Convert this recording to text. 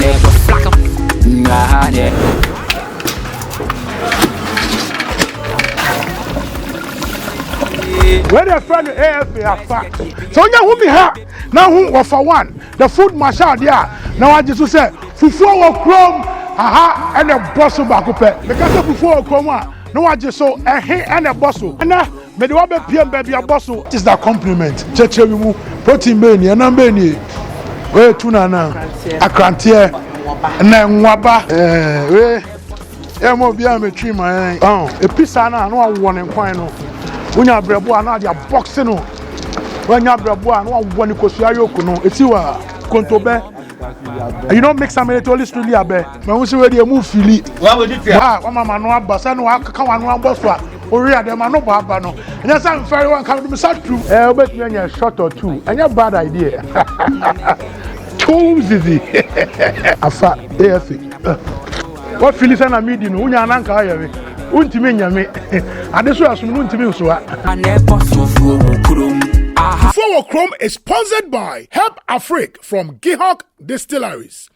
never flack up. Where the friend AFA are fact. So you who be ha now who for one. The food marshal there. Now I just say Fufuo Wo Krom aha and a boss back up. Because of Fufuo Wo Krom no I just so a he and a boss. And now me the one PM baby a boss. It is that compliment. Cheche we move protein beni and beni. Where tuna na akrantie na nwaba we e mo bia me twi man e pizza na no wo ne kwan no unya brebo na dia box no unya brebo na wo ne kosua yoku no eti wa kontobe you don't make some it only strictly abe me hu se we dey move fili wa mama no abasa no akaka wa no aboso a ori ade ma no ba aba no enya sam very one come me start true obetumi anya short or two enya bad idea too easy afa AFA what feel na midi no unya na nka ayewe untimi nyame ade so asum no untimi so a Fufuo Wo Krom is sponsored by Help Afrique from Ghanaian Distilleries.